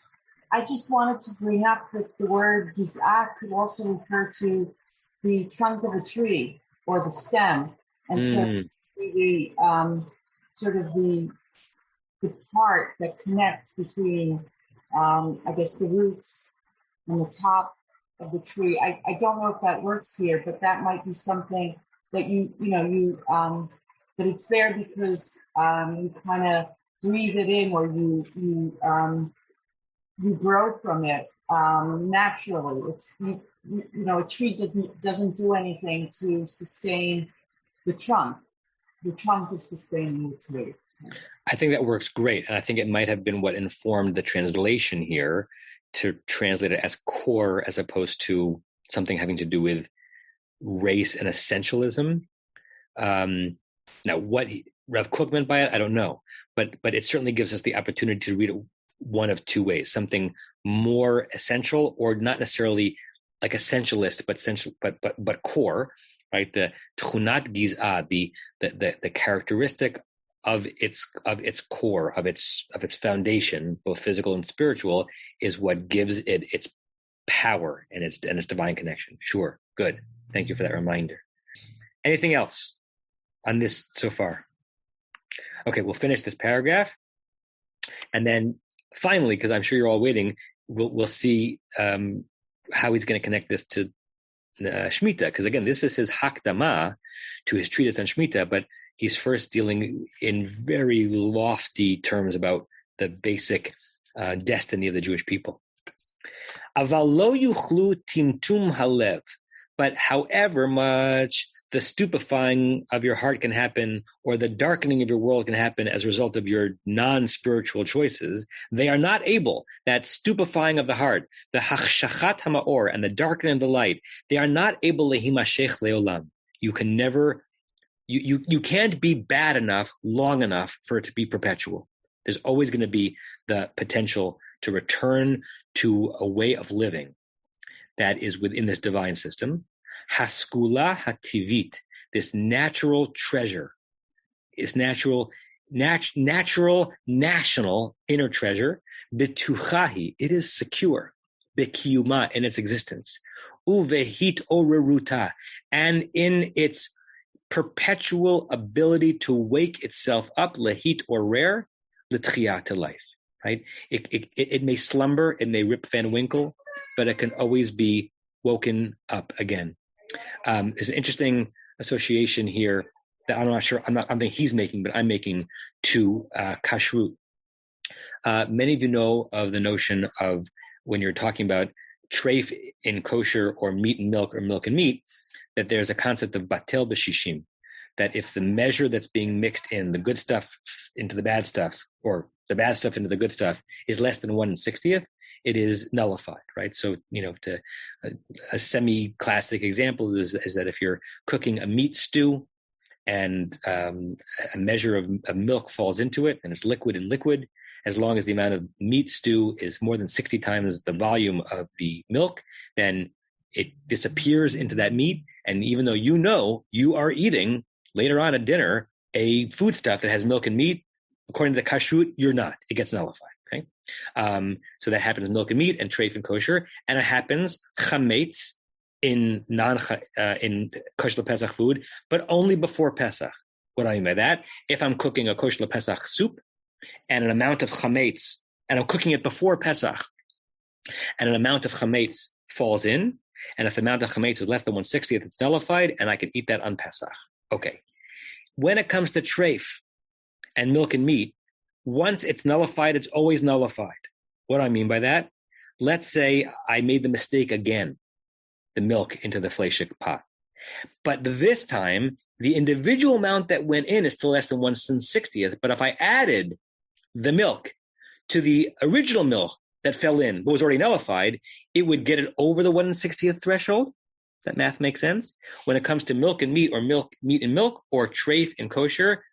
I just wanted to bring up that the word giz'ah could also refer to the trunk of a tree or the stem, and so the part that connects between, I guess, the roots and the top of the tree. I don't know if that works here, but that might be something that but it's there because you kind of breathe it in, or you grow from it naturally. It's a tree doesn't do anything to sustain the trunk. The trunk is sustaining the tree.
I think that works great, and I think it might have been what informed the translation here to translate it as core as opposed to something having to do with race and essentialism. Now, what Rav Kook meant by it, I don't know, but it certainly gives us the opportunity to read it one of two ways: something more essential, or not necessarily like essentialist, but core, right? The tchunat giz'ah, the characteristic of its core, of its foundation, both physical and spiritual, is what gives it its power and its divine connection. Sure, good. Thank you for that reminder. Anything else on this so far? Okay, we'll finish this paragraph, and then finally, because I'm sure you're all waiting, we'll see how he's going to connect this to Shemitah. Because again, this is his hakdama to his treatise on Shemitah, but he's first dealing in very lofty terms about the basic destiny of the Jewish people. Aval lo yuchlu timtum halev, but however much the stupefying of your heart can happen, or the darkening of your world can happen as a result of your non-spiritual choices, they are not able, that stupefying of the heart, the hachshachat hamaor, and the darkening of the light, they are not able lehimashech leolam. You can never, you can't be bad enough long enough for it to be perpetual. There's always going to be the potential to return to a way of living that is within this divine system. Haskula hativit, this natural treasure, is national inner treasure. Betuchahi, it is secure. Bekiyuma, in its existence. Uvehit oreruta, and in its perpetual ability to wake itself up, lehit orer, l'tchiyah, to life. Right? It may slumber, it may Rip Van Winkle, but it can always be woken up again. There's an interesting association here that I'm not sure, I don't think he's making, but I'm making to kashrut. Many of you know of the notion of, when you're talking about treif in kosher, or meat and milk, or milk and meat, that there's a concept of batel b'shishim, that if the measure that's being mixed in, the good stuff into the bad stuff, or the bad stuff into the good stuff, is less than 1/60th, it is nullified, right? So, a semi-classic example is that if you're cooking a meat stew and a measure of milk falls into it and it's liquid in liquid, as long as the amount of meat stew is more than 60 times the volume of the milk, then it disappears into that meat. And even though you are eating later on at dinner a foodstuff that has milk and meat, according to the kashrut, you're not. It gets nullified. Okay, so that happens in milk and meat and treif and kosher, and it happens chametz in kosher Pesach food, but only before Pesach. What do I mean by that? If I'm cooking a kosher Pesach soup and an amount of chametz, and I'm cooking it before Pesach, and an amount of chametz falls in, and if the amount of chametz is less than 1/60th, it's nullified, and I can eat that on Pesach. Okay. When it comes to treif and milk and meat, once it's nullified, it's always nullified. What do I mean by that? Let's say I made the mistake again, the milk into the fleshik pot. But this time, the individual amount that went in is still less than 1/60th. But if I added the milk to the original milk that fell in, but was already nullified, it would get it over the 1/60th threshold. That math makes sense. When it comes to milk and meat, or meat and milk, or treif and kosher,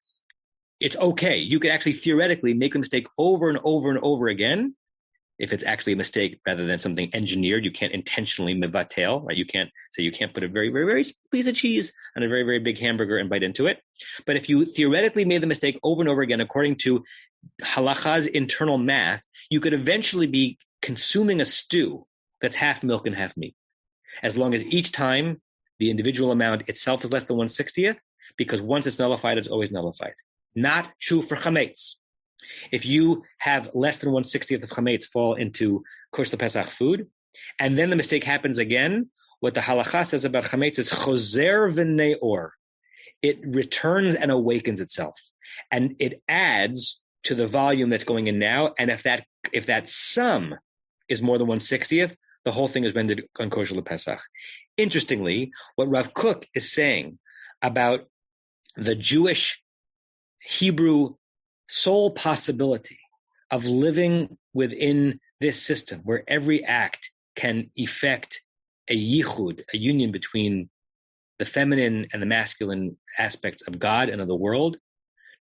it's okay. You could actually theoretically make the mistake over and over and over again. If it's actually a mistake rather than something engineered, you can't intentionally mevatel, right? You can't put a very, very, very piece of cheese on a very, very big hamburger and bite into it. But if you theoretically made the mistake over and over again, according to halacha's internal math, you could eventually be consuming a stew that's half milk and half meat, as long as each time the individual amount itself is less than 1/60th, because once it's nullified, it's always nullified. Not true for chametz. If you have less than 1/60th of chametz fall into kosher Pesach food, and then the mistake happens again, what the halacha says about chametz is chozer v'neor. It returns and awakens itself, and it adds to the volume that's going in now. And if that sum is more than 1/60th, the whole thing is rendered unkosher Pesach. Interestingly, what Rav Kook is saying about the Jewish Hebrew sole possibility of living within this system, where every act can effect a yichud, a union between the feminine and the masculine aspects of God and of the world,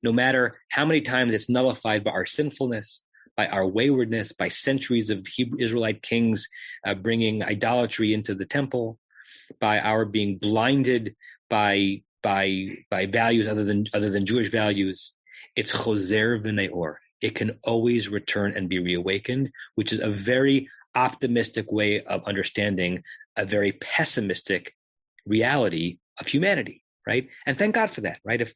no matter how many times it's nullified by our sinfulness, by our waywardness, by centuries of Hebrew Israelite kings bringing idolatry into the temple, by our being blinded by values other than Jewish values. It's chozer v'neor. It can always return and be reawakened, which is a very optimistic way of understanding a very pessimistic reality of humanity, right? And thank God for that, right?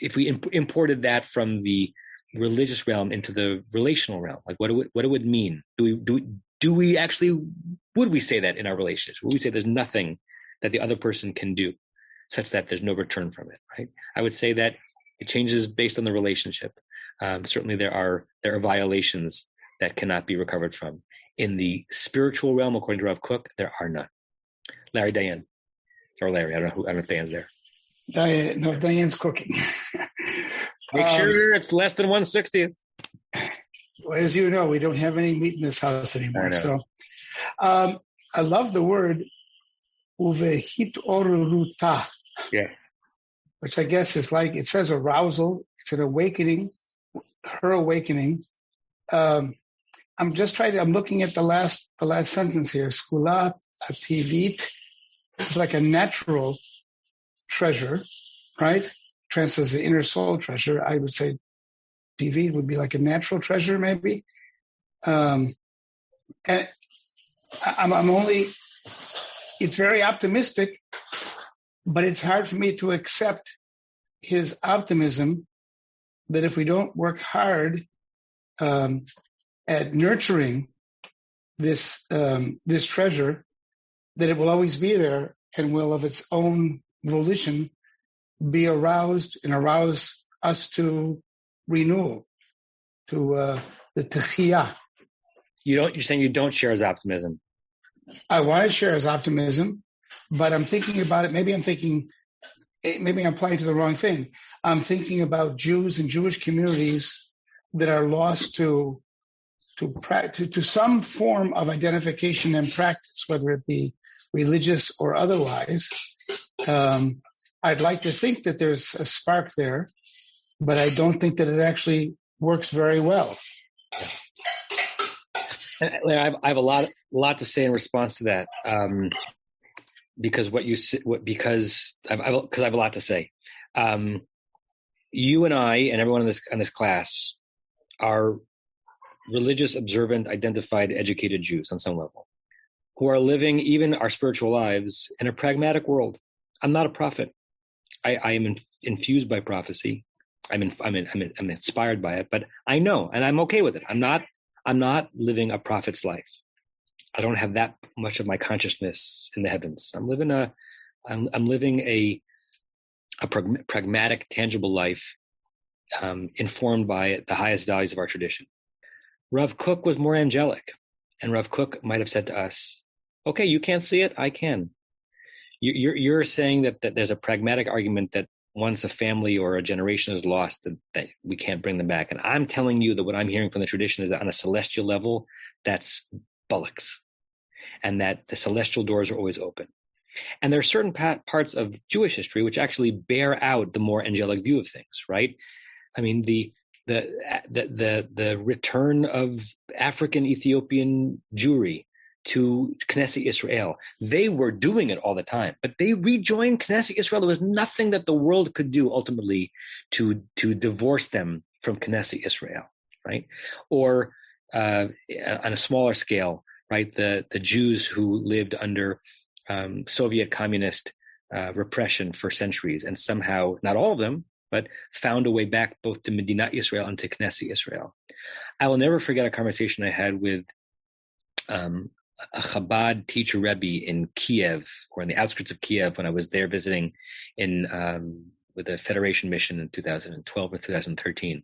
If we imported that from the religious realm into the relational realm, like what it would mean? Do we actually, would we say that in our relationships? Would we say there's nothing that the other person can do such that there's no return from it, right? I would say that it changes based on the relationship. Certainly there are violations that cannot be recovered from. In the spiritual realm, according to Rav Kook, there are none. Larry, Diane. Or Larry, I don't know if Diane's there.
Diane's cooking.
Make sure it's less than 1/60th.
Well, as you know, we don't have any meat in this house anymore. So I love the word uvehitoruta.
Yes.
Which I guess is like, it says arousal. It's an awakening, her awakening. I'm looking at the last sentence here. Skula ativit. It's like a natural treasure, right? Translates the inner soul treasure. I would say tivit would be like a natural treasure, maybe. And it's very optimistic, but it's hard for me to accept his optimism that if we don't work hard at nurturing this treasure, that it will always be there and will of its own volition be aroused and arouse us to renewal, to the techiyah.
You're saying you don't share his optimism.
I want to share his optimism, but I'm thinking about it. Maybe I'm playing to the wrong thing. I'm thinking about Jews and Jewish communities that are lost to some form of identification and practice, whether it be religious or otherwise. I'd like to think that there's a spark there, but I don't think that it actually works very well.
I have a lot to say in response to that, because I have a lot to say. You and I and everyone in this class are religious, observant, identified, educated Jews on some level, who are living even our spiritual lives in a pragmatic world. I'm not a prophet. I am infused by prophecy. I'm inspired by it, but I know, and I'm okay with it. I'm not living a prophet's life. I don't have that much of my consciousness in the heavens. I'm living a pragmatic, tangible life, informed by the highest values of our tradition. Rav Kook was more angelic, and Rav Kook might have said to us, okay, you can't see it, I can. You're saying that there's a pragmatic argument that once a family or a generation is lost, that we can't bring them back. And I'm telling you that what I'm hearing from the tradition is that on a celestial level, that's bollocks, and that the celestial doors are always open. And there are certain parts of Jewish history which actually bear out the more angelic view of things, right? I mean, the return of African Ethiopian Jewry to Knesset Israel. They were doing it all the time, but they rejoined Knesset Israel. There was nothing that the world could do ultimately to divorce them from Knesset Israel, right? Or on a smaller scale, right? The Jews who lived under Soviet communist repression for centuries, and somehow, not all of them, but found a way back both to Medinat Israel and to Knesset Israel. I will never forget a conversation I had with a Chabad teacher Rebbe in Kiev, or in the outskirts of Kiev, when I was there visiting with a Federation mission in 2012 or 2013.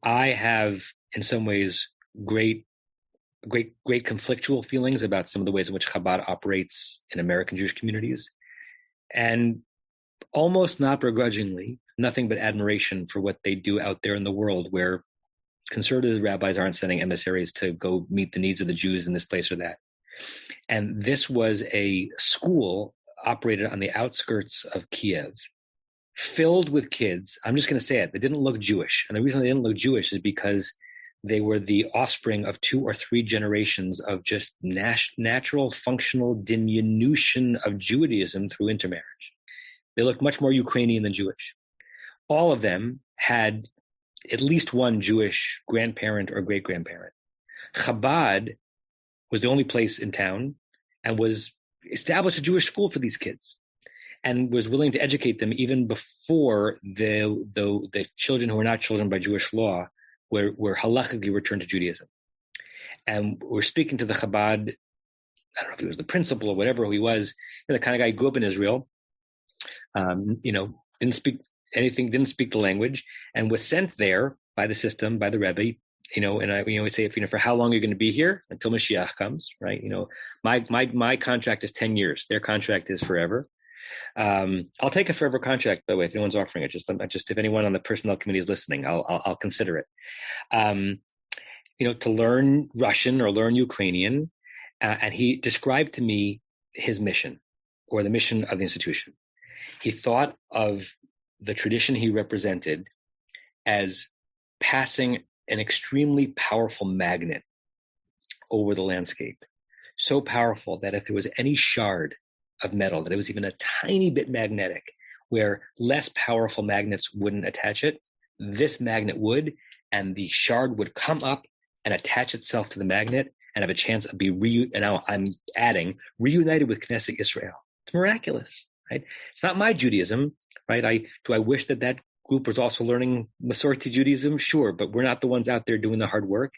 I have, in some ways, great conflictual feelings about some of the ways in which Chabad operates in American Jewish communities, and almost not begrudgingly, nothing but admiration for what they do out there in the world, where conservative rabbis aren't sending emissaries to go meet the needs of the Jews in this place or that. And this was a school operated on the outskirts of Kiev, filled with kids. I'm just going to say it. They didn't look Jewish. And the reason they didn't look Jewish is because they were the offspring of 2 or 3 generations of just natural functional diminution of Judaism through intermarriage. They looked much more Ukrainian than Jewish. All of them had at least one Jewish grandparent or great-grandparent. Chabad was the only place in town and established a Jewish school for these kids, and was willing to educate them even before the children who were not children by Jewish law were halachically returned to Judaism. And we're speaking to the Chabad, I don't know if he was the principal or whatever he was, the kind of guy who grew up in Israel, didn't speak anything, didn't speak the language, and was sent there by the system, by the Rebbe, and I would say, for how long are you going to be here? Until Mashiach comes, right? My contract is 10 years. Their contract is forever. I'll take a forever contract, by the way, if anyone's offering it. Just if anyone on the personnel committee is listening, I'll consider it. To learn Russian or learn Ukrainian, and he described to me his mission, or the mission of the institution. He thought of the tradition he represented as passing an extremely powerful magnet over the landscape. So powerful that if there was any shard of metal, that it was even a tiny bit magnetic, where less powerful magnets wouldn't attach it, this magnet would, and the shard would come up and attach itself to the magnet and have a chance of being now I'm adding reunited with Knesset Israel. It's miraculous, right? It's not my Judaism, right? Do I wish that group was also learning Masorti Judaism? Sure, but we're not the ones out there doing the hard work.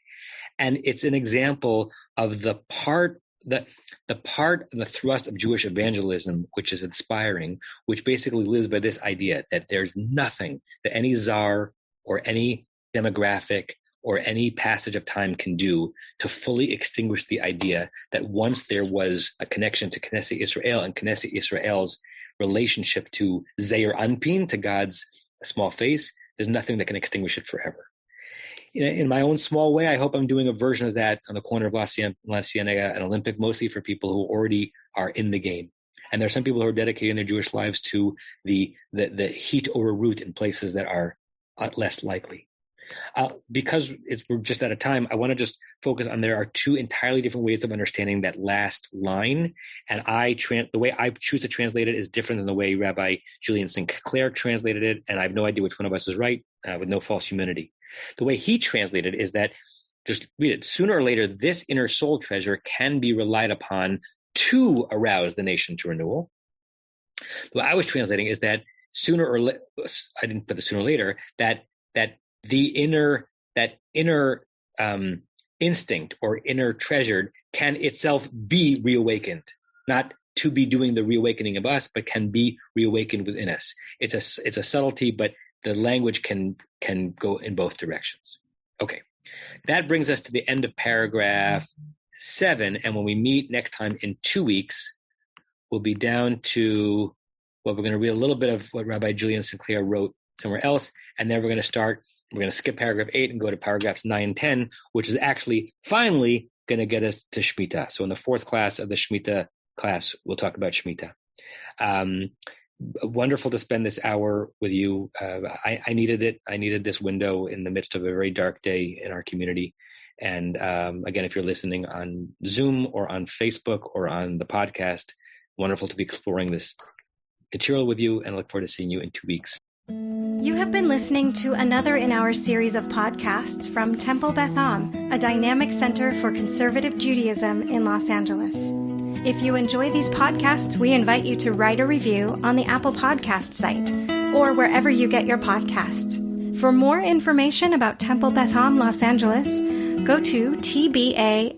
And it's an example of the part and the thrust of Jewish evangelism, which is inspiring, which basically lives by this idea that there's nothing that any czar or any demographic or any passage of time can do to fully extinguish the idea that once there was a connection to Knesset Israel and Knesset Israel's relationship to Zeir Anpin, to God's small face, there's nothing that can extinguish it forever. In my own small way, I hope I'm doing a version of that on the corner of La Cienega and Olympic, mostly for people who already are in the game. And there are some people who are dedicating their Jewish lives to the heat over root in places that are less likely. Because we're just out of time, I want to just focus on there are 2 entirely different ways of understanding that last line. And the way I choose to translate it is different than the way Rabbi Julian Sinclair translated it. And I have no idea which one of us is right, with no false humility. The way he translated is that, just read it, sooner or later, this inner soul treasure can be relied upon to arouse the nation to renewal. What I was translating is that sooner or I didn't put the sooner or later, that the inner instinct or inner treasured can itself be reawakened, not to be doing the reawakening of us, but can be reawakened within us. It's a subtlety, but the language can go in both directions. Okay, that brings us to the end of paragraph 7, and when we meet next time in 2 weeks, we'll be down to, well, we're going to read a little bit of what Rabbi Julian Sinclair wrote somewhere else, and then we're going to skip paragraph 8 and go to paragraphs 9 and 10, which is actually finally going to get us to Shemitah. So in the 4th class of the Shemitah class, we'll talk about Shemitah. Wonderful to spend this hour with you. I needed it. I needed this window in the midst of a very dark day in our community. And again, if you're listening on Zoom or on Facebook or on the podcast, wonderful to be exploring this material with you, and look forward to seeing you in 2 weeks.
You have been listening to another in our series of podcasts from Temple Beth Am, a dynamic center for conservative Judaism in Los Angeles. If you enjoy these podcasts, we invite you to write a review on the Apple Podcast site or wherever you get your podcasts. For more information about Temple Beth Am Los Angeles, go to tbala.org.